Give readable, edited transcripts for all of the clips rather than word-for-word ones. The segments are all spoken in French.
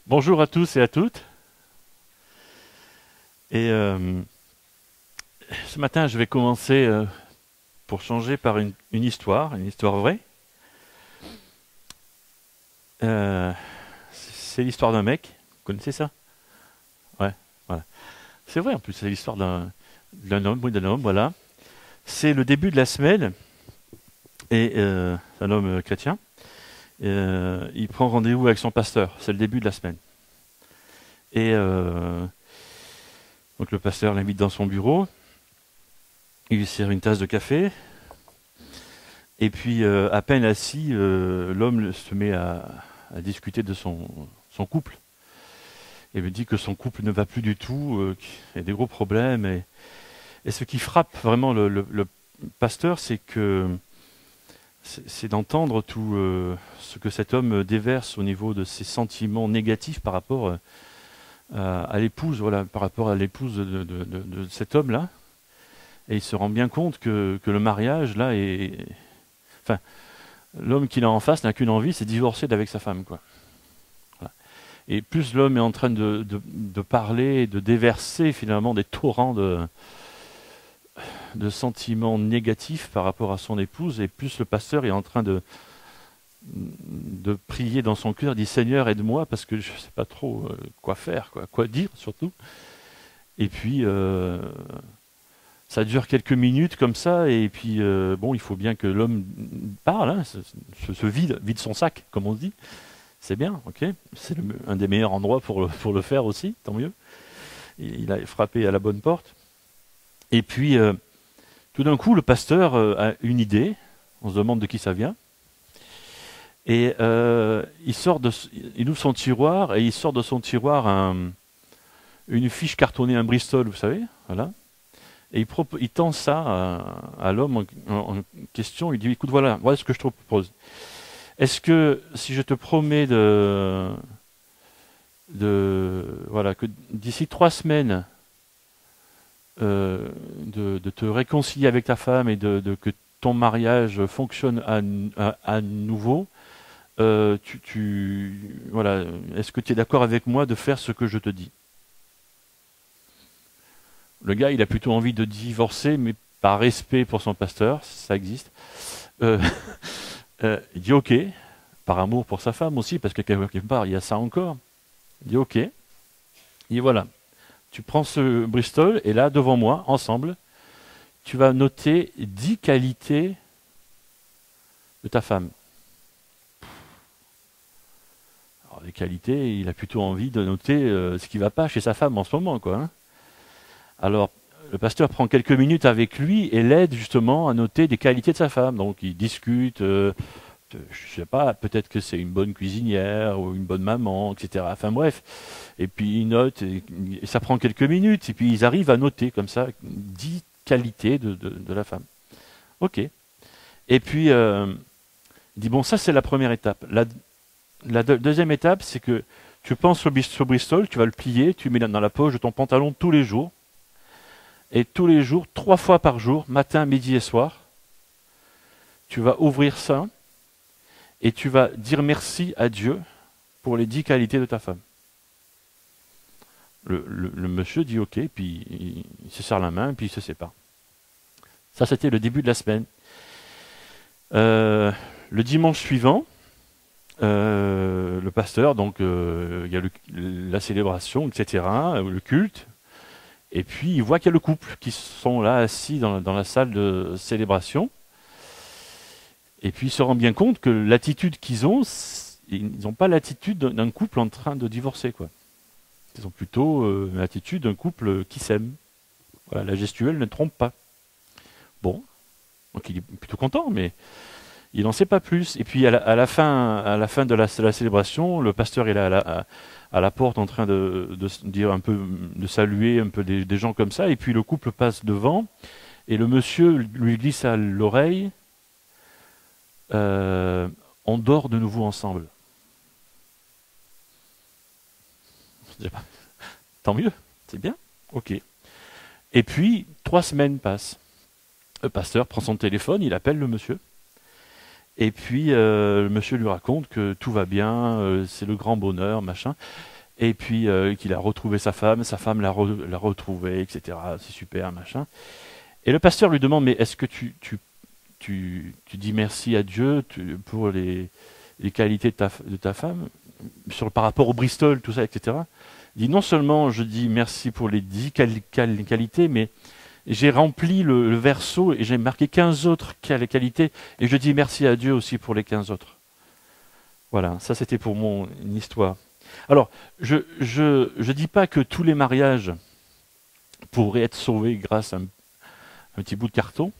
Bonjour à tous et à toutes. Et ce matin, je vais commencer, pour changer, par une histoire vraie. Euh, c'est l'histoire d'un mec. Vous connaissez ça? Ouais, voilà. C'est vrai en plus, c'est l'histoire d'un homme, oui, d'un homme, voilà. C'est le début de la semaine, et c'est un homme chrétien. Il prend rendez-vous avec son pasteur. C'est le début de la semaine. Et donc le pasteur l'invite dans son bureau. Il lui sert une tasse de café. Et puis, à peine assis, l'homme se met à discuter de son couple. Il me dit que son couple ne va plus du tout, qu'il y a des gros problèmes. Et ce qui frappe vraiment le pasteur, c'est d'entendre tout ce que cet homme déverse au niveau de ses sentiments négatifs par rapport à l'épouse, voilà, par rapport à l'épouse de cet homme-là. Et il se rend bien compte que le mariage, là, enfin, l'homme qu'il a en face n'a qu'une envie, c'est divorcer d'avec sa femme, quoi. Voilà. Et plus l'homme est en train de parler, de déverser finalement des torrents de sentiments négatifs par rapport à son épouse, et plus le pasteur est en train de prier dans son cœur, dit Seigneur, aide-moi, parce que je ne sais pas trop quoi faire, quoi dire surtout. Et puis, ça dure quelques minutes comme ça, et puis bon, il faut bien que l'homme parle, hein, se vide son sac, comme on se dit. C'est bien, ok. C'est un des meilleurs endroits pour le faire aussi, tant mieux. Il a frappé à la bonne porte. Et puis, tout d'un coup, le pasteur a une idée. On se demande de qui ça vient. Et il ouvre son tiroir, et il sort de son tiroir une fiche cartonnée, un Bristol, vous savez, voilà. Et il tend ça à l'homme en question. Il dit, écoute, voilà ce que je te propose. Est-ce que si je te promets voilà, que d'ici 3 semaines, de te réconcilier avec ta femme, et que ton mariage fonctionne à nouveau, voilà, est-ce que tu es d'accord avec moi de faire ce que je te dis? Le gars, il a plutôt envie de divorcer, mais par respect pour son pasteur, ça existe. Euh, il dit ok, par amour pour sa femme aussi, parce que quelque part, il y a ça encore. Il dit ok. Il dit voilà, tu prends ce Bristol, et là, devant moi, ensemble, tu vas noter 10 qualités de ta femme. Alors, les qualités, il a plutôt envie de noter ce qui ne va pas chez sa femme en ce moment, quoi. Hein. Alors, le pasteur prend quelques minutes avec lui et l'aide justement à noter des qualités de sa femme. Donc, ils discutent, je ne sais pas, peut-être que c'est une bonne cuisinière ou une bonne maman, etc. Enfin bref. Et puis, ils notent, et ça prend quelques minutes, et puis ils arrivent à noter comme ça 10 qualités de la femme. Ok. Et puis, il dit, bon, ça c'est la première étape. La deuxième étape, c'est que tu penses au Bristol, tu vas le plier, tu le mets dans la poche de ton pantalon tous les jours. Et tous les jours, 3 fois par jour, matin, midi et soir, tu vas ouvrir ça et tu vas dire merci à Dieu pour les 10 qualités de ta femme. Le monsieur dit ok, puis il se serre la main, puis il se sépare. Ça, c'était le début de la semaine. Le dimanche suivant, le pasteur, donc il y a la célébration, etc., le culte. Et puis, il voit qu'il y a le couple qui sont là assis dans la salle de célébration. Et puis, il se rend bien compte que l'attitude qu'ils ont, ils n'ont pas l'attitude d'un couple en train de divorcer, quoi. Ils ont plutôt l'attitude d'un couple qui s'aime. Voilà, la gestuelle ne trompe pas. Bon, donc il est plutôt content, mais il n'en sait pas plus. Et puis, à la fin de la célébration, le pasteur est là à la porte en train de dire un peu, de saluer un peu des gens comme ça, et puis le couple passe devant, et le monsieur lui glisse à l'oreille, on dort de nouveau ensemble. Tant mieux, c'est bien, ok. Et puis, 3 semaines passent. Le pasteur prend son téléphone, il appelle le monsieur, et puis le monsieur lui raconte que tout va bien, c'est le grand bonheur, machin. et puis qu'il a retrouvé sa femme l'a retrouvée, etc. C'est super, machin. Et le pasteur lui demande, mais est-ce que tu dis merci à Dieu pour les qualités de ta femme, par rapport au Bristol, tout ça, etc. Il dit, non seulement je dis merci pour les 10 qualités, mais j'ai rempli le verso et j'ai marqué 15 autres qualités, et je dis merci à Dieu aussi pour les 15 autres. Voilà, ça c'était pour mon histoire. Alors, je dis pas que tous les mariages pourraient être sauvés grâce à un petit bout de carton,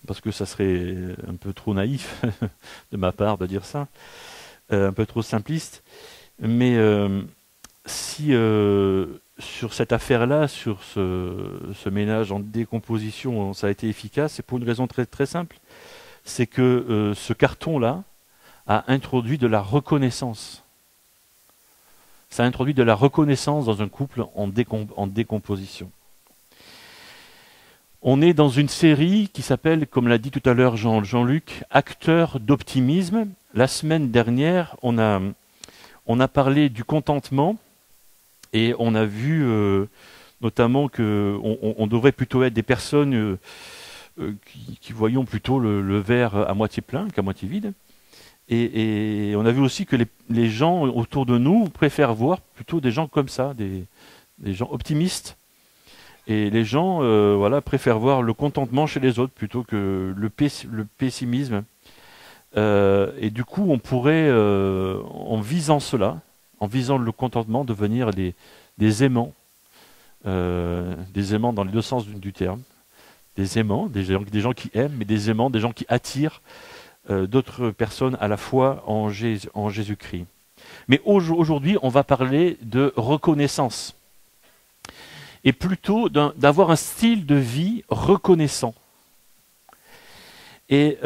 parce que ça serait un peu trop naïf de ma part de dire ça, un peu trop simpliste. Mais si sur cette affaire-là, sur ce ménage en décomposition, ça a été efficace, c'est pour une raison très, très simple. C'est que ce carton-là a introduit de la reconnaissance. Ça a introduit de la reconnaissance dans un couple en décomposition. On est dans une série qui s'appelle, comme l'a dit tout à l'heure Jean-Luc, Acteurs d'optimisme. La semaine dernière, on a parlé du contentement et on a vu notamment qu'on devrait plutôt être des personnes qui voyons plutôt le verre à moitié plein qu'à moitié vide. Et on a vu aussi que les gens autour de nous préfèrent voir plutôt des gens comme ça, des gens optimistes. Et les gens préfèrent voir le contentement chez les autres plutôt que le pessimisme. Et du coup, on pourrait, en visant cela, en visant le contentement, devenir des aimants. Des aimants dans les deux sens du terme. Des aimants, des gens qui aiment, mais des aimants, des gens qui attirent d'autres personnes à la fois en Jésus-Christ. Mais aujourd'hui, on va parler de reconnaissance. Et plutôt d'avoir un style de vie reconnaissant. Et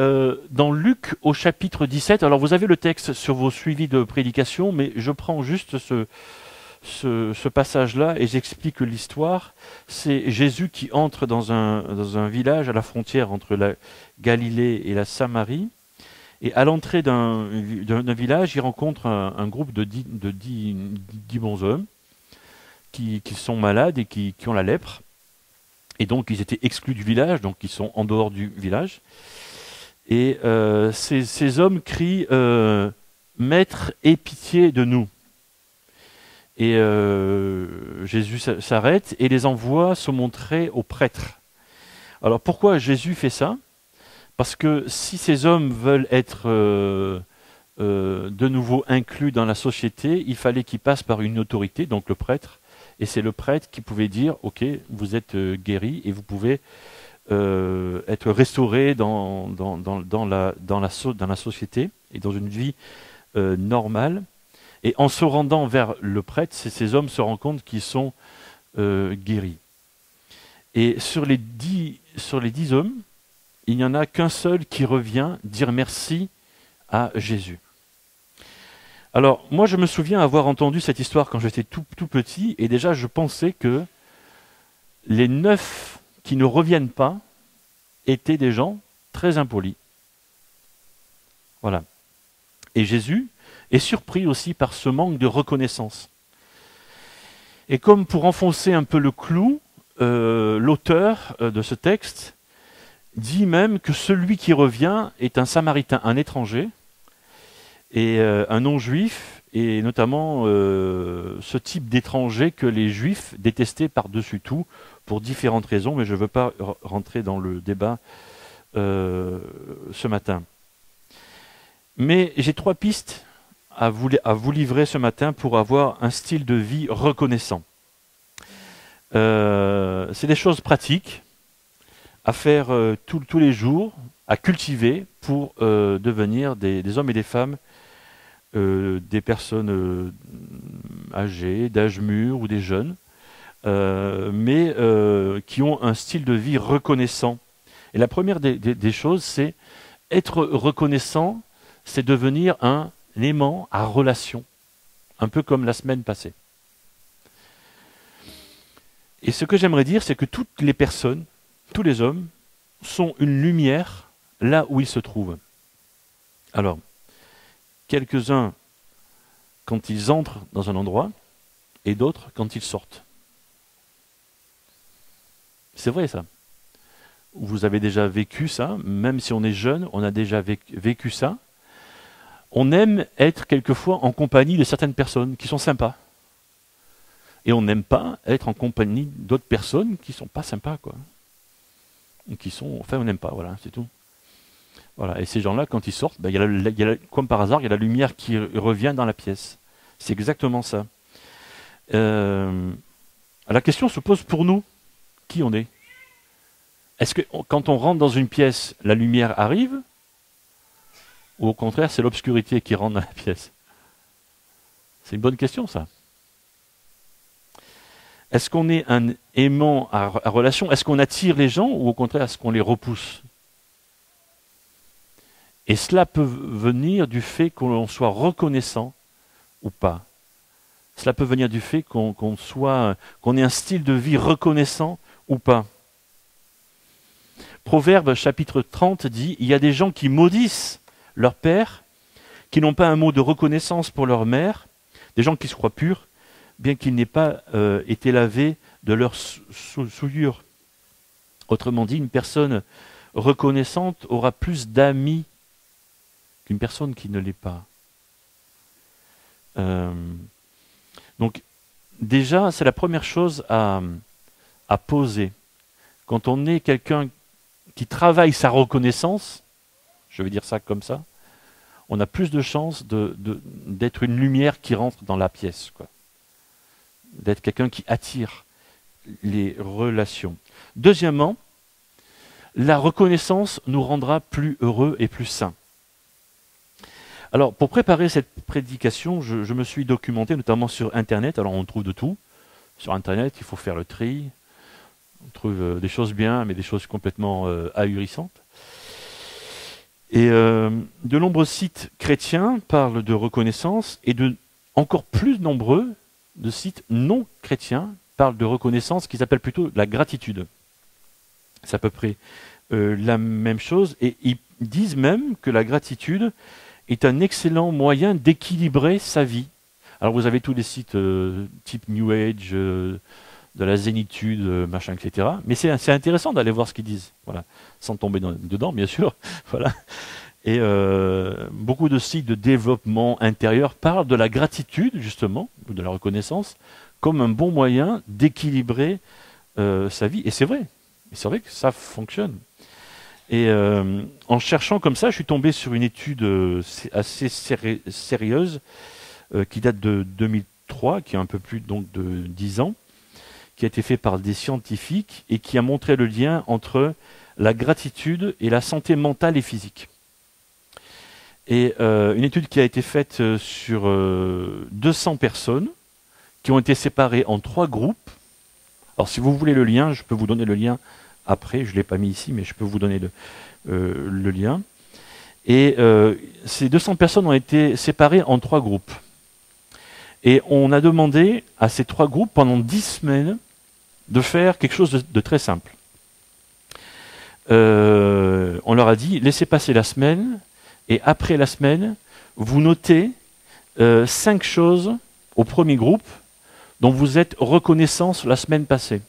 dans Luc au chapitre 17, alors vous avez le texte sur vos suivis de prédication, mais je prends juste ce passage-là et j'explique l'histoire. C'est Jésus qui entre dans un village à la frontière entre la Galilée et la Samarie. Et à l'entrée d'un village, il rencontre un groupe de 10 bonshommes qui sont malades et qui ont la lèpre. Et donc, ils étaient exclus du village, donc ils sont en dehors du village. Et ces hommes crient « Maître, aie pitié de nous ». Et Jésus s'arrête et les envoie se montrer aux prêtres. Alors, pourquoi Jésus fait ça ? Parce que si ces hommes veulent être de nouveau inclus dans la société, il fallait qu'ils passent par une autorité, donc le prêtre. Et c'est le prêtre qui pouvait dire « Ok, vous êtes guéris et vous pouvez être restaurés dans la société et dans une vie normale. » Et en se rendant vers le prêtre, ces hommes se rendent compte qu'ils sont guéris. Et sur les 10 hommes, il n'y en a qu'un seul qui revient dire merci à Jésus. Alors, moi, je me souviens avoir entendu cette histoire quand j'étais tout petit, et déjà, je pensais que les 9 qui ne reviennent pas étaient des gens très impolis. Voilà. Et Jésus est surpris aussi par ce manque de reconnaissance. Et comme pour enfoncer un peu le clou, l'auteur de ce texte dit même que celui qui revient est un Samaritain, un étranger, et un non-juif, et notamment ce type d'étranger que les juifs détestaient par-dessus tout, pour différentes raisons, mais je ne veux pas rentrer dans le débat ce matin. Mais j'ai 3 pistes à vous livrer ce matin pour avoir un style de vie reconnaissant. C'est des choses pratiques à faire tous les jours, à cultiver pour devenir des hommes et des femmes, des personnes âgées, d'âge mûr ou des jeunes, mais qui ont un style de vie reconnaissant. Et la première des choses, c'est être reconnaissant, c'est devenir un aimant à relation, un peu comme la semaine passée. Et ce que j'aimerais dire, c'est que toutes les personnes, tous les hommes, sont une lumière là où ils se trouvent. Alors, quelques-uns, quand ils entrent dans un endroit, et d'autres quand ils sortent. C'est vrai ça. Vous avez déjà vécu ça, même si on est jeune, on a déjà vécu ça. On aime être quelquefois en compagnie de certaines personnes qui sont sympas. Et on n'aime pas être en compagnie d'autres personnes qui ne sont pas sympas, quoi. Enfin, on n'aime pas, voilà, c'est tout. Voilà. Et ces gens-là, quand ils sortent, ben, comme par hasard, il y a la lumière qui revient dans la pièce. C'est exactement ça. La question se pose pour nous, qui on est. Est-ce que quand on rentre dans une pièce, la lumière arrive? Ou au contraire, c'est l'obscurité qui rentre dans la pièce? C'est une bonne question, ça. Est-ce qu'on est un aimant à relation? Est-ce qu'on attire les gens ou au contraire, est-ce qu'on les repousse? Et cela peut venir du fait qu'on soit reconnaissant ou pas. Cela peut venir du fait qu'on ait un style de vie reconnaissant ou pas. Proverbe chapitre 30 dit, il y a des gens qui maudissent leur père, qui n'ont pas un mot de reconnaissance pour leur mère, des gens qui se croient purs, bien qu'ils n'aient pas été lavés de leur souillure. Autrement dit, une personne reconnaissante aura plus d'amis qu'une personne qui ne l'est pas. Donc, déjà, c'est la première chose à poser. Quand on est quelqu'un qui travaille sa reconnaissance, je vais dire ça comme ça, on a plus de chances d'être une lumière qui rentre dans la pièce, quoi. D'être quelqu'un qui attire les relations. Deuxièmement, la reconnaissance nous rendra plus heureux et plus sains. Alors, pour préparer cette prédication, je me suis documenté, notamment sur Internet. Alors, on trouve de tout. Sur Internet, il faut faire le tri. On trouve des choses bien, mais des choses complètement ahurissantes. Et de nombreux sites chrétiens parlent de reconnaissance, et encore plus nombreux de sites non chrétiens parlent de reconnaissance, qui s'appelle plutôt la gratitude. C'est à peu près la même chose, et ils disent même que la gratitude est un excellent moyen d'équilibrer sa vie. Alors vous avez tous les sites type New Age, de la zénitude, machin, etc. Mais c'est intéressant d'aller voir ce qu'ils disent, voilà, sans tomber dedans, bien sûr. Voilà. Et beaucoup de sites de développement intérieur parlent de la gratitude, justement, ou de la reconnaissance, comme un bon moyen d'équilibrer sa vie. Et c'est vrai. C'est vrai que ça fonctionne. Et en cherchant comme ça, je suis tombé sur une étude assez sérieuse qui date de 2003, qui a un peu plus donc de 10 ans, qui a été fait par des scientifiques et qui a montré le lien entre la gratitude et la santé mentale et physique. Et une étude qui a été faite sur 200 personnes qui ont été séparées en 3 groupes. Alors si vous voulez le lien, je peux vous donner le lien après, je ne l'ai pas mis ici, mais je peux vous donner le lien. Et ces 200 personnes ont été séparées en 3 groupes. Et on a demandé à ces 3 groupes, pendant 10 semaines, de faire quelque chose de très simple. On leur a dit, laissez passer la semaine, et après la semaine, vous notez 5 choses au premier groupe dont vous êtes reconnaissants la semaine passée.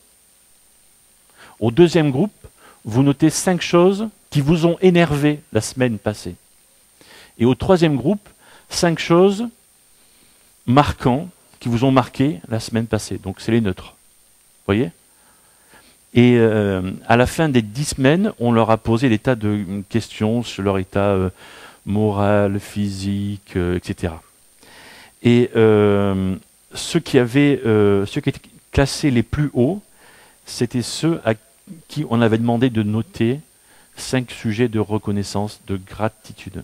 Au deuxième groupe, vous notez 5 choses qui vous ont énervé la semaine passée. Et au troisième groupe, 5 choses marquantes qui vous ont marqué la semaine passée. Donc c'est les neutres. Vous voyez? Et à la fin des 10 semaines, on leur a posé des tas de questions sur leur état moral, physique, etc. Et ceux qui étaient classés les plus hauts, c'était ceux à qui on avait demandé de noter 5 sujets de reconnaissance, de gratitude.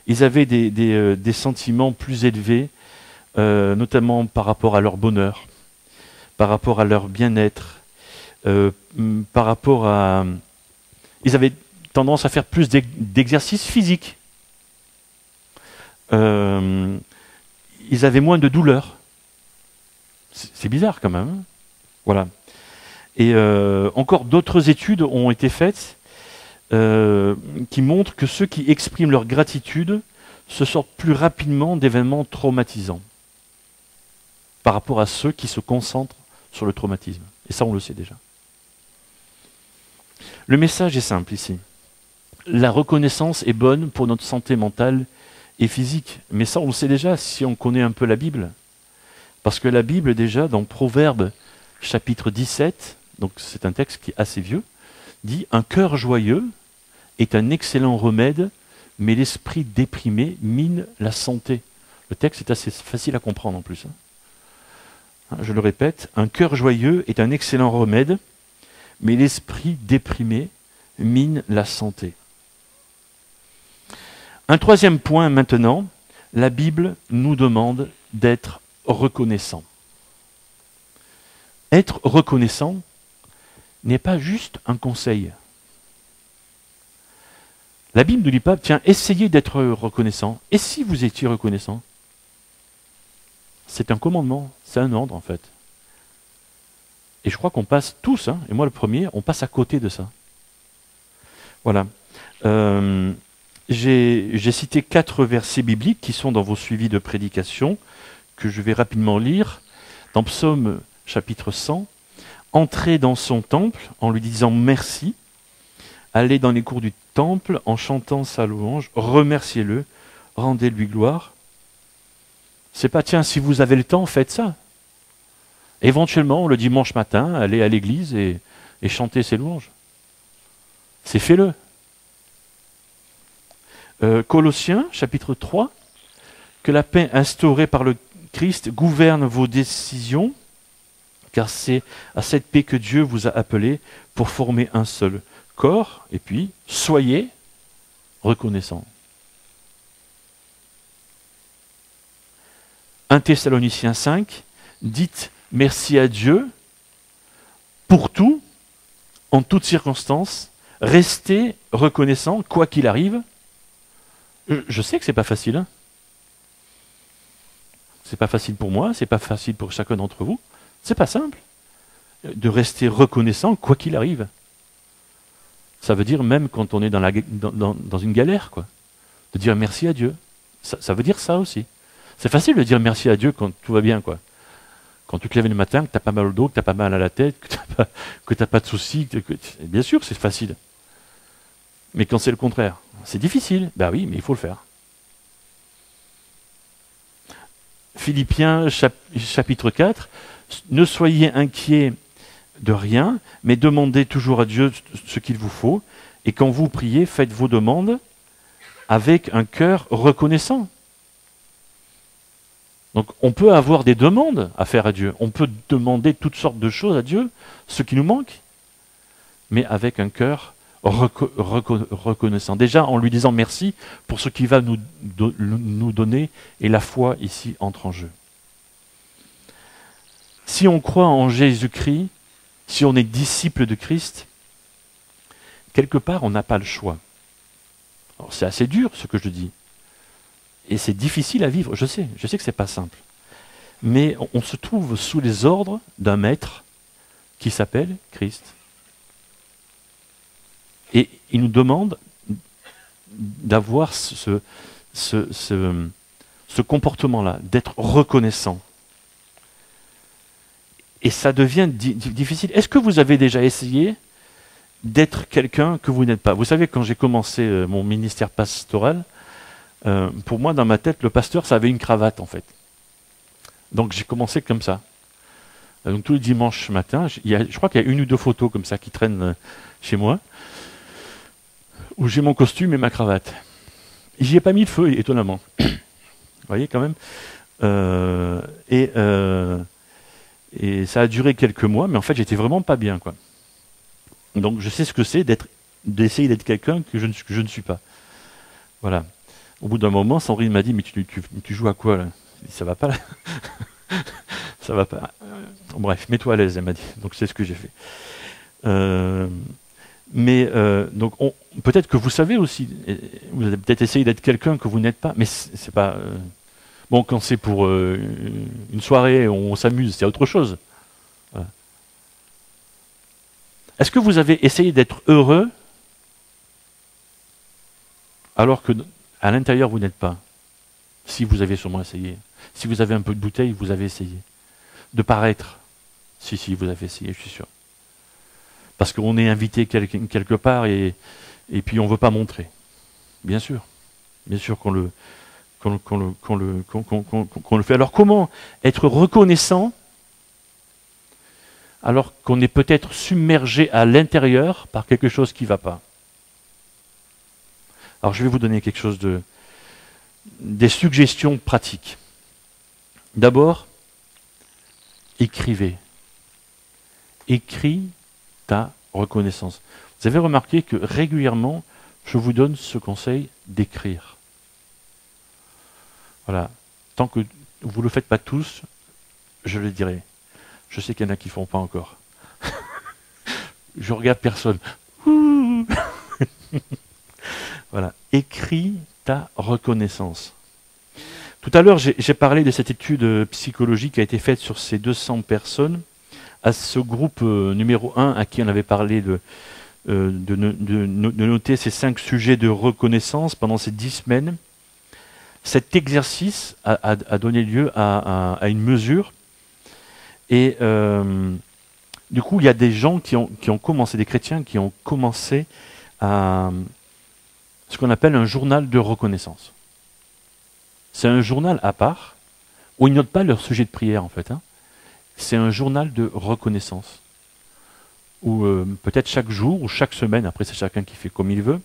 Ils avaient des sentiments plus élevés, notamment par rapport à leur bonheur, par rapport à leur bien-être, par rapport à... Ils avaient tendance à faire plus d'exercices physiques. Ils avaient moins de douleurs. C'est bizarre quand même. Hein, voilà. Et encore d'autres études ont été faites qui montrent que ceux qui expriment leur gratitude se sortent plus rapidement d'événements traumatisants. par rapport à ceux qui se concentrent sur le traumatisme. Et ça, on le sait déjà. Le message est simple ici. La reconnaissance est bonne pour notre santé mentale et physique. Mais ça, on le sait déjà si on connaît un peu la Bible. Parce que la Bible, déjà, dans Proverbes chapitre 17, donc c'est un texte qui est assez vieux, dit « Un cœur joyeux est un excellent remède, mais l'esprit déprimé mine la santé. » Le texte est assez facile à comprendre en plus. Je le répète, un cœur joyeux est un excellent remède, mais l'esprit déprimé mine la santé. Un troisième point maintenant, la Bible nous demande d'être reconnaissant. Être reconnaissant n'est pas juste un conseil. La Bible ne dit pas, tiens, essayez d'être reconnaissant. Et si vous étiez reconnaissant? C'est un commandement, c'est un ordre en fait. Et je crois qu'on passe tous, et moi le premier, on passe à côté de ça. Voilà. J'ai cité 4 versets bibliques qui sont dans vos suivis de prédication, que je vais rapidement lire. Dans Psaume chapitre 100, « Entrez dans son temple en lui disant merci, allez dans les cours du temple en chantant sa louange, remerciez-le, rendez-lui gloire. » C'est pas, tiens, si vous avez le temps, faites ça. Éventuellement, le dimanche matin, allez à l'église et chantez ses louanges. C'est fais-le. Colossiens, chapitre 3, que la paix instaurée par le Christ gouverne vos décisions, car c'est à cette paix que Dieu vous a appelé pour former un seul corps, et puis soyez reconnaissants. 1 Thessaloniciens 5, dites merci à Dieu pour tout, en toutes circonstances, restez reconnaissants, quoi qu'il arrive. Je sais que c'est pas facile. C'est pas facile pour moi, c'est pas facile pour chacun d'entre vous. C'est pas simple de rester reconnaissant, quoi qu'il arrive. Ça veut dire même quand on est dans une galère, quoi, de dire merci à Dieu. Ça veut dire ça aussi. C'est facile de dire merci à Dieu quand tout va bien, quoi. Quand tu te lèves le matin, que tu n'as pas mal au dos, que tu n'as pas mal à la tête, que tu n'as pas de soucis, bien sûr c'est facile. Mais quand c'est le contraire, c'est difficile. Ben oui, mais il faut le faire. Philippiens chapitre 4, ne soyez inquiets de rien, mais demandez toujours à Dieu ce qu'il vous faut, et quand vous priez, faites vos demandes avec un cœur reconnaissant. Donc on peut avoir des demandes à faire à Dieu, on peut demander toutes sortes de choses à Dieu, ce qui nous manque, mais avec un cœur reconnaissant. Déjà en lui disant merci pour ce qu'il va nous donner, et la foi ici entre en jeu. Si on croit en Jésus-Christ, si on est disciple de Christ, quelque part on n'a pas le choix. Alors, c'est assez dur ce que je dis. Et c'est difficile à vivre, je sais que c'est pas simple. Mais on se trouve sous les ordres d'un maître qui s'appelle Christ. Et il nous demande d'avoir ce comportement-là, d'être reconnaissant. Et ça devient difficile. Est-ce que vous avez déjà essayé d'être quelqu'un que vous n'êtes pas? Vous savez, quand j'ai commencé mon ministère pastoral, pour moi, dans ma tête, le pasteur, ça avait une cravate, en fait. Donc, j'ai commencé comme ça. Donc, tous les dimanches matin, je crois qu'il y a 1 ou 2 photos comme ça qui traînent chez moi, où j'ai mon costume et ma cravate. J'y ai pas mis le feu, étonnamment. Vous voyez, quand même. Et ça a duré quelques mois, mais en fait, j'étais vraiment pas bien, quoi. Donc, je sais ce que c'est d'essayer d'être quelqu'un que je ne suis pas. Voilà. Au bout d'un moment, Sandrine m'a dit, mais tu joues à quoi, là? Ça va pas, là. Ça va pas. Bref, mets-toi à l'aise, elle m'a dit. Donc c'est ce que j'ai fait. Donc peut-être que vous savez aussi, vous avez peut-être essayé d'être quelqu'un que vous n'êtes pas, mais c'est pas... Bon, quand c'est pour une soirée où on s'amuse, c'est autre chose. Voilà. Est-ce que vous avez essayé d'être heureux alors que à l'intérieur vous n'êtes pas? Si vous avez sûrement essayé. Si vous avez un peu de bouteille, vous avez essayé. de paraître. Si, vous avez essayé, je suis sûr. Parce qu'on est invité quelque part et puis on ne veut pas montrer. Bien sûr qu'on le fait. Alors comment être reconnaissant alors qu'on est peut-être submergé à l'intérieur par quelque chose qui ne va pas? Alors je vais vous donner des suggestions pratiques. D'abord, écrivez. Écris ta reconnaissance. Vous avez remarqué que régulièrement, je vous donne ce conseil d'écrire. Voilà. Tant que vous ne le faites pas tous, je le dirai. Je sais qu'il y en a qui ne font pas encore. Je regarde personne. Voilà. Écris ta reconnaissance. Tout à l'heure, j'ai parlé de cette étude psychologique qui a été faite sur ces 200 personnes. À ce groupe numéro 1 à qui on avait parlé de noter ces 5 sujets de reconnaissance pendant ces 10 semaines, cet exercice a donné lieu à une mesure. Et du coup, il y a des gens qui ont commencé, des chrétiens qui ont commencé à ce qu'on appelle un journal de reconnaissance. C'est un journal à part, où ils notent pas leur sujet de prière en fait. C'est un journal de reconnaissance. Où peut-être chaque jour ou chaque semaine, après c'est chacun qui fait comme il veut,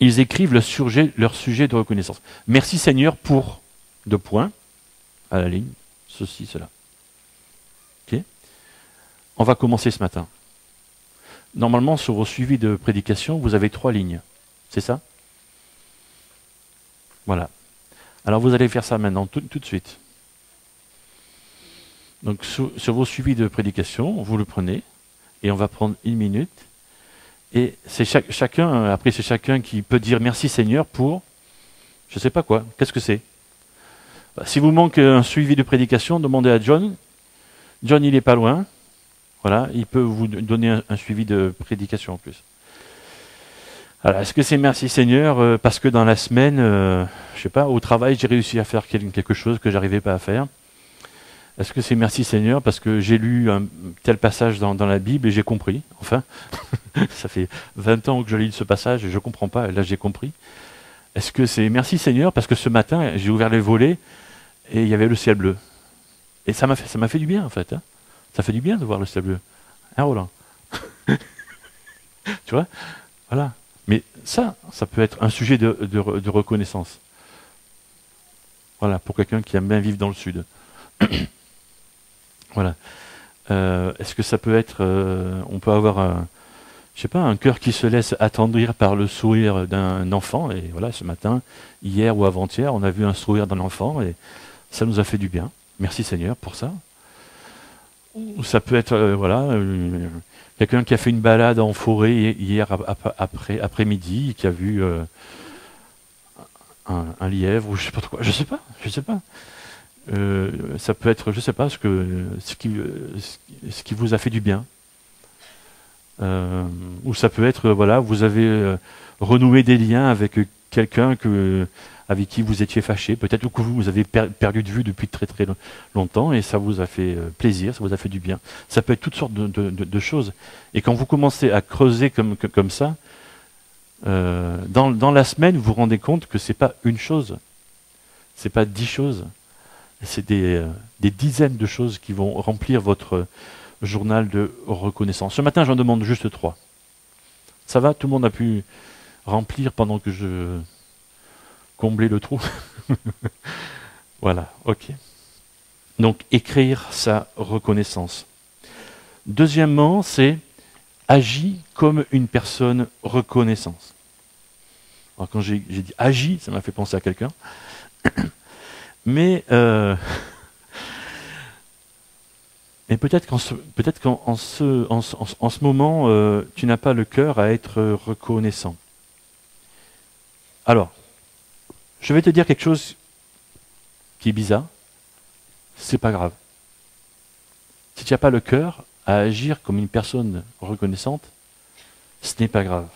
ils écrivent leur sujet de reconnaissance. Merci Seigneur pour, 2 points, à la ligne, ceci, cela. Ok ? On va commencer ce matin. Normalement, sur vos suivis de prédication, vous avez 3 lignes. C'est ça ? Voilà. Alors vous allez faire ça maintenant, tout de suite. Donc sur vos suivis de prédication, vous le prenez, et on va prendre 1 minute. Et c'est chacun qui peut dire merci Seigneur pour, je ne sais pas quoi, qu'est-ce que c'est? Si vous manque un suivi de prédication, demandez à John. John, il n'est pas loin. Voilà, il peut vous donner un suivi de prédication en plus. Alors, est-ce que c'est merci Seigneur parce que dans la semaine, je ne sais pas, au travail, j'ai réussi à faire quelque chose que je n'arrivais pas à faire? Est-ce que c'est merci Seigneur parce que j'ai lu un tel passage dans la Bible et j'ai compris? Enfin, ça fait 20 ans que je lis ce passage et je ne comprends pas, et là j'ai compris. Est-ce que c'est merci Seigneur parce que ce matin, j'ai ouvert les volets et il y avait le ciel bleu? Et ça m'a fait du bien en fait. Ça fait du bien de voir le ciel bleu. Hein, Roland? Tu vois? Voilà. Mais ça peut être un sujet de reconnaissance. Voilà, pour quelqu'un qui aime bien vivre dans le sud. Voilà. Est-ce que ça peut être... on peut avoir un cœur qui se laisse attendrir par le sourire d'un enfant. Et voilà, ce matin, hier ou avant-hier, on a vu un sourire d'un enfant et ça nous a fait du bien. Merci Seigneur pour ça. Ou ça peut être, quelqu'un qui a fait une balade en forêt hier après-midi, qui a vu un lièvre ou je sais pas quoi. Je sais pas. Ça peut être, je sais pas, ce qui vous a fait du bien. Ou ça peut être, vous avez renoué des liens avec quelqu'un avec qui vous étiez fâché, peut-être que vous avez perdu de vue depuis très très longtemps et ça vous a fait plaisir, ça vous a fait du bien. Ça peut être toutes sortes de choses. Et quand vous commencez à creuser comme ça, dans la semaine, vous vous rendez compte que c'est pas une chose, c'est pas 10 choses, c'est des dizaines de choses qui vont remplir votre journal de reconnaissance. Ce matin, j'en demande juste 3. Ça va? Tout le monde a pu remplir pendant que je comblais le trou? Voilà, ok. Donc, écrire sa reconnaissance. Deuxièmement, c'est agis comme une personne reconnaissante. Alors, quand j'ai dit agis, ça m'a fait penser à quelqu'un. Mais peut-être qu'en ce moment, tu n'as pas le cœur à être reconnaissant. Alors, je vais te dire quelque chose qui est bizarre. C'est pas grave. Si tu n'as pas le cœur à agir comme une personne reconnaissante, ce n'est pas grave.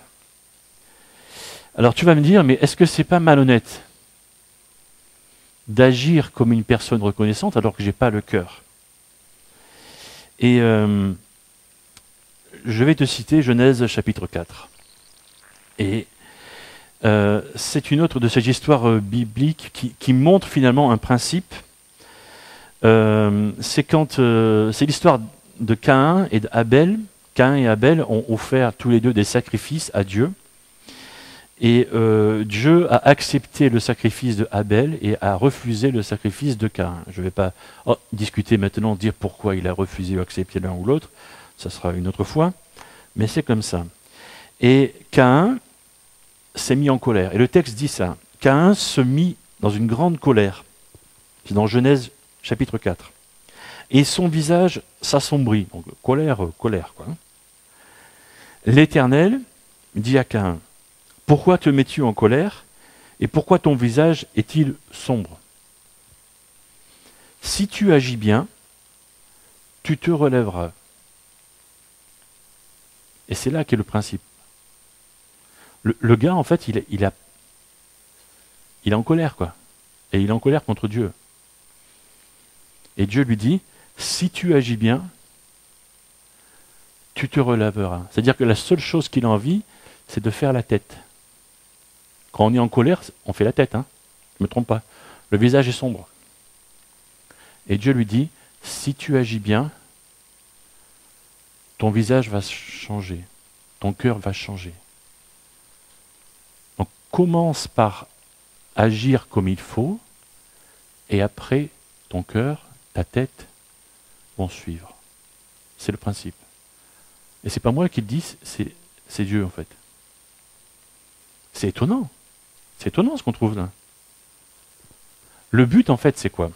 Alors tu vas me dire, mais est-ce que c'est pas malhonnête d'agir comme une personne reconnaissante alors que je n'ai pas le cœur. Et je vais te citer Genèse chapitre 4. Et c'est une autre de ces histoires bibliques qui montre finalement un principe. C'est l'histoire de Caïn et d'Abel. Caïn et Abel ont offert tous les deux des sacrifices à Dieu. Et Dieu a accepté le sacrifice de Abel et a refusé le sacrifice de Caïn. Je ne vais pas discuter maintenant, dire pourquoi il a refusé ou accepté l'un ou l'autre. Ça sera une autre fois. Mais c'est comme ça. Et Caïn s'est mis en colère. Et le texte dit ça. Caïn se mit dans une grande colère. C'est dans Genèse chapitre 4. Et son visage s'assombrit. Donc colère, quoi. L'Éternel dit à Caïn, « Pourquoi te mets-tu en colère et pourquoi ton visage est-il sombre? Si tu agis bien, tu te relèveras. » Et c'est là qu'est le principe. Le gars, en fait, il est en colère, quoi. Et il est en colère contre Dieu. Et Dieu lui dit, si tu agis bien, tu te relèveras. C'est-à-dire que la seule chose qu'il a envie, c'est de faire la tête. Quand on est en colère, on fait la tête, hein. Je ne me trompe pas. Le visage est sombre. Et Dieu lui dit, si tu agis bien, ton visage va changer. Ton cœur va changer. Donc commence par agir comme il faut, et après, ton cœur, ta tête vont suivre. C'est le principe. Et c'est pas moi qui le dis, c'est Dieu en fait. C'est étonnant. C'est étonnant ce qu'on trouve là. Le but en fait c'est quoi?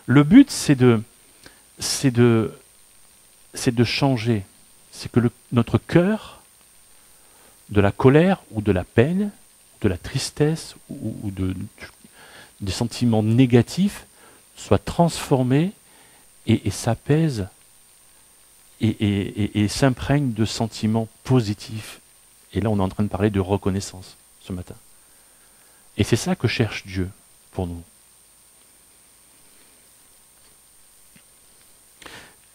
Le but c'est de changer. C'est que notre cœur, de la colère ou de la peine, de la tristesse ou des sentiments négatifs, soit transformé et s'apaise et s'imprègne de sentiments positifs. Et là, on est en train de parler de reconnaissance ce matin. Et c'est ça que cherche Dieu pour nous.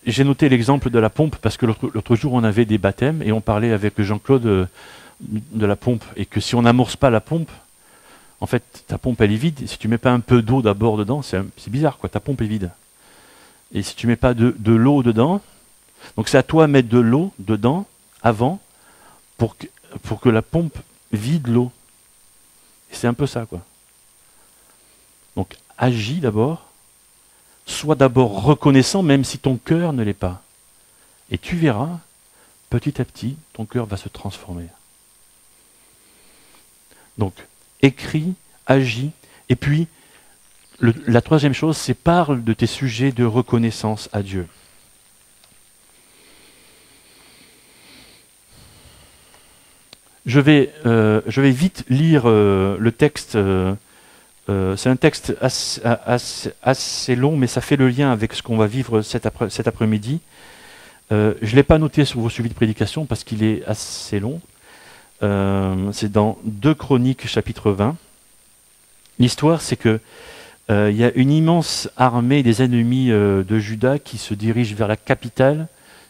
J'ai noté l'exemple de la pompe parce que l'autre jour, on avait des baptêmes et on parlait avec Jean-Claude de la pompe. Et que si on n'amorce pas la pompe, en fait, ta pompe, elle est vide. Et si tu ne mets pas un peu d'eau d'abord dedans, c'est bizarre, quoi. Ta pompe est vide. Et si tu ne mets pas de l'eau dedans, donc c'est à toi de mettre de l'eau dedans avant pour que la pompe vide l'eau. Et c'est un peu ça, quoi. Donc agis d'abord, sois d'abord reconnaissant même si ton cœur ne l'est pas. Et tu verras, petit à petit, ton cœur va se transformer. Donc, écris, agis, et puis la troisième chose, c'est parle de tes sujets de reconnaissance à Dieu. Je vais vite lire le texte. C'est un texte assez long, mais ça fait le lien avec ce qu'on va vivre cet après-midi. Je ne l'ai pas noté sur vos suivis de prédication parce qu'il est assez long. C'est dans 2 Chroniques, chapitre 20. L'histoire, c'est que il y a une immense armée des ennemis de Juda qui se dirige vers la capitale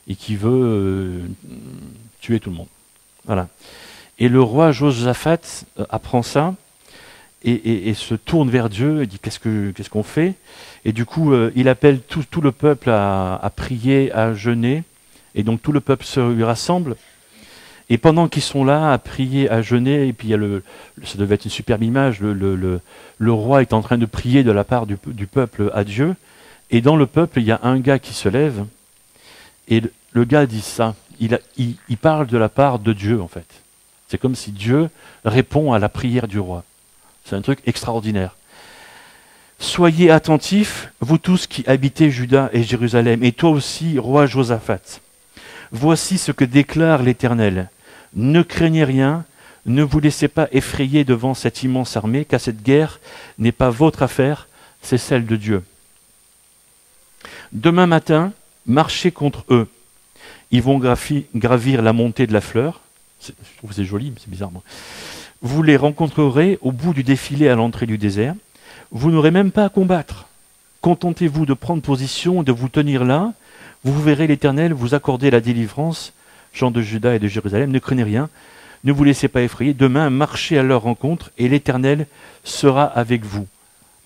et qui veut tuer tout le monde. Voilà. Et le roi Josaphat apprend ça et se tourne vers Dieu et dit qu'est-ce qu'on fait? Et du coup, il appelle tout le peuple à prier, à jeûner. Et donc tout le peuple se lui rassemble. Et pendant qu'ils sont là à prier, à jeûner, et puis il y a ça devait être une superbe image, le roi est en train de prier de la part du peuple à Dieu. Et dans le peuple, il y a un gars qui se lève. Et le gars dit ça. Il parle de la part de Dieu, en fait. C'est comme si Dieu répond à la prière du roi. C'est un truc extraordinaire. Soyez attentifs, vous tous qui habitez Juda et Jérusalem, et toi aussi, roi Josaphat. Voici ce que déclare l'Éternel. Ne craignez rien, ne vous laissez pas effrayer devant cette immense armée, car cette guerre n'est pas votre affaire, c'est celle de Dieu. Demain matin, marchez contre eux. Ils vont gravir la montée de la fleur. Je trouve que c'est joli, mais c'est bizarre. Moi. Vous les rencontrerez au bout du défilé à l'entrée du désert. Vous n'aurez même pas à combattre. Contentez-vous de prendre position, de vous tenir là. Vous verrez l'Éternel vous accorder la délivrance. Gens de Juda et de Jérusalem, ne craignez rien. Ne vous laissez pas effrayer. Demain, marchez à leur rencontre et l'Éternel sera avec vous.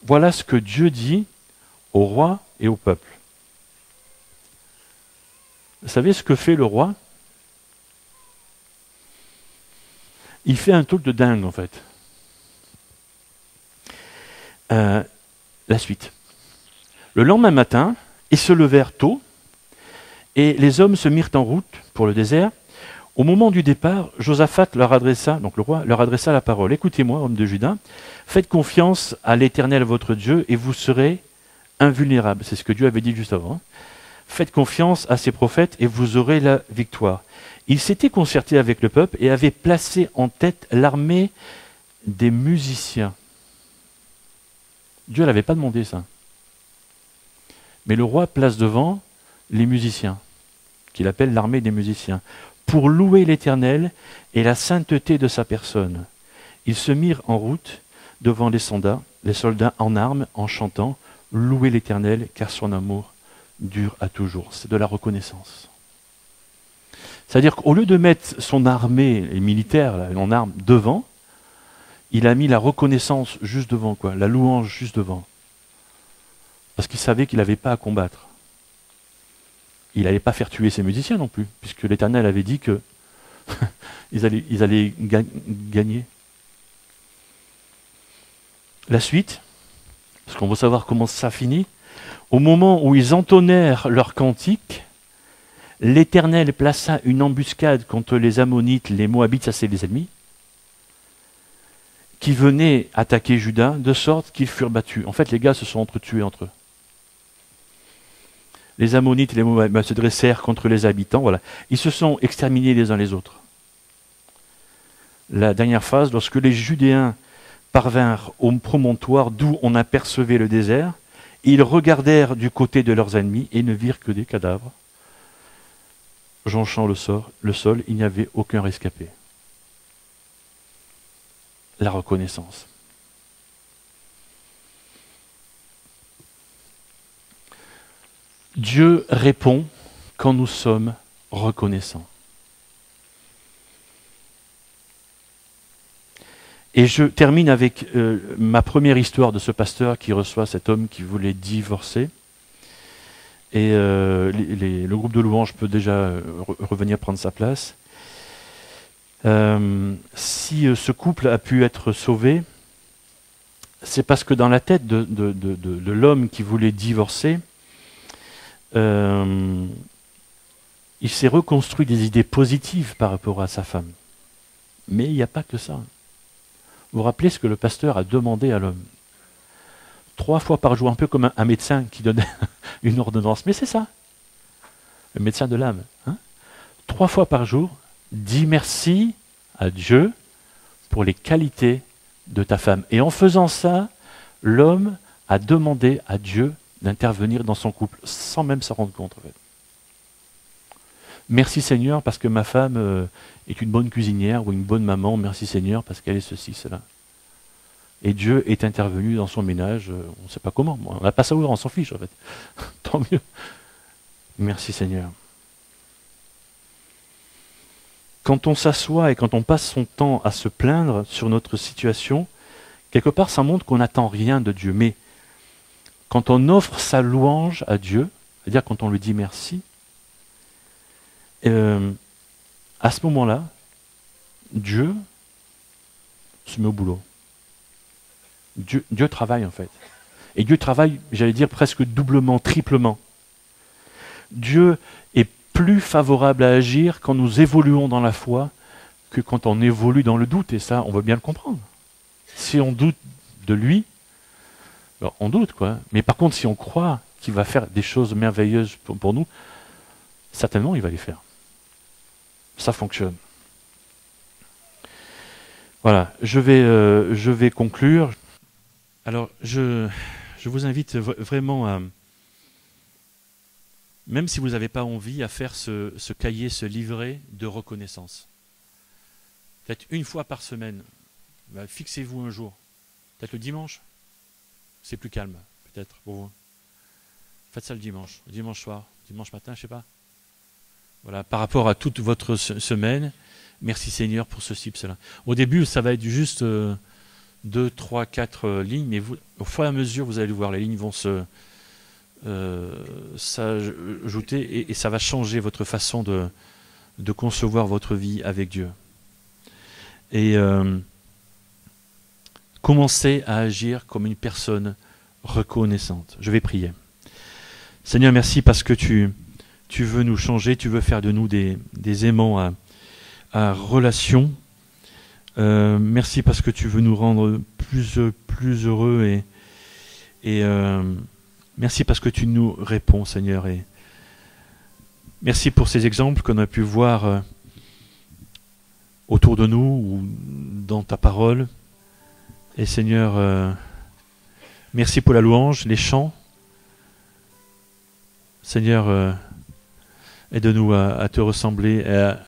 Voilà ce que Dieu dit au roi et au peuple. Vous savez ce que fait le roi? Il fait un truc de dingue, en fait. La suite. Le lendemain matin, ils se levèrent tôt, et les hommes se mirent en route pour le désert. Au moment du départ, Josaphat leur adressa, donc le roi, leur adressa la parole. Écoutez-moi, hommes de Juda, faites confiance à l'Éternel votre Dieu, et vous serez invulnérables. C'est ce que Dieu avait dit juste avant. Faites confiance à ses prophètes, et vous aurez la victoire. Il s'était concerté avec le peuple et avait placé en tête l'armée des musiciens. Dieu n'avait pas demandé ça. Mais le roi place devant les musiciens, qu'il appelle l'armée des musiciens, pour louer l'Éternel et la sainteté de sa personne. Ils se mirent en route devant les soldats en armes, en chantant « Louez l'Éternel, car son amour dure à toujours ». C'est de la reconnaissance. C'est-à-dire qu'au lieu de mettre son armée, les militaires en armes, devant, il a mis la reconnaissance juste devant, quoi, la louange juste devant. Parce qu'il savait qu'il n'avait pas à combattre. Il n'allait pas faire tuer ses musiciens non plus, puisque l'Éternel avait dit que ils allaient gagner. La suite, parce qu'on veut savoir comment ça finit, au moment où ils entonnèrent leur cantique, l'Éternel plaça une embuscade contre les Ammonites, les Moabites, ça c'est les ennemis, qui venaient attaquer Juda, de sorte qu'ils furent battus. En fait, les gars se sont entretués entre eux. Les Ammonites et les Moabites se dressèrent contre les habitants. Voilà. Ils se sont exterminés les uns les autres. La dernière phase, lorsque les Judéens parvinrent au promontoire d'où on apercevait le désert, ils regardèrent du côté de leurs ennemis et ne virent que des cadavres. Jonchant le sol, il n'y avait aucun rescapé. La reconnaissance. Dieu répond quand nous sommes reconnaissants. Et je termine avec ma première histoire de ce pasteur qui reçoit cet homme qui voulait divorcer. Et le groupe de louanges peut déjà revenir prendre sa place. Si ce couple a pu être sauvé, c'est parce que dans la tête de l'homme qui voulait divorcer, il s'est reconstruit des idées positives par rapport à sa femme. Mais il n'y a pas que ça. Vous vous rappelez ce que le pasteur a demandé à l'homme? 3 fois par jour, un peu comme un médecin qui donne une ordonnance. Mais c'est ça, le médecin de l'âme. 3 fois par jour, dis merci à Dieu pour les qualités de ta femme. Et en faisant ça, l'homme a demandé à Dieu d'intervenir dans son couple, sans même s'en rendre compte. En fait. Merci Seigneur parce que ma femme est une bonne cuisinière ou une bonne maman. Merci Seigneur parce qu'elle est ceci, cela. Et Dieu est intervenu dans son ménage, on ne sait pas comment. On n'a pas ça ouvert, on s'en fiche en fait. Tant mieux. Merci Seigneur. Quand on s'assoit et quand on passe son temps à se plaindre sur notre situation, quelque part ça montre qu'on n'attend rien de Dieu. Mais quand on offre sa louange à Dieu, c'est-à-dire quand on lui dit merci, à ce moment-là, Dieu se met au boulot. Dieu travaille en fait. Et Dieu travaille, j'allais dire, presque doublement, triplement. Dieu est plus favorable à agir quand nous évoluons dans la foi que quand on évolue dans le doute. Et ça, on veut bien le comprendre. Si on doute de lui, alors on doute quoi. Mais par contre, si on croit qu'il va faire des choses merveilleuses pour nous, certainement il va les faire. Ça fonctionne. Voilà, je vais conclure. Alors, je vous invite vraiment à, même si vous n'avez pas envie, à faire ce cahier, ce livret de reconnaissance. Peut-être une fois par semaine. Fixez-vous un jour. Peut-être le dimanche. c'est plus calme, peut-être, pour vous. Faites ça le dimanche soir, dimanche matin, je sais pas. Voilà, par rapport à toute votre semaine, merci Seigneur pour ceci, cela. Au début, ça va être juste 2, 3, 4 lignes, mais vous, au fur et à mesure, vous allez voir, les lignes vont s'ajouter et ça va changer votre façon de concevoir votre vie avec Dieu. Et commencez à agir comme une personne reconnaissante. Je vais prier. Seigneur, merci parce que tu veux nous changer, tu veux faire de nous des aimants à relation. Merci parce que tu veux nous rendre plus heureux et merci parce que tu nous réponds, Seigneur. Et merci pour ces exemples qu'on a pu voir autour de nous ou dans ta parole. Et Seigneur, merci pour la louange, les chants. Seigneur, aide-nous à te ressembler,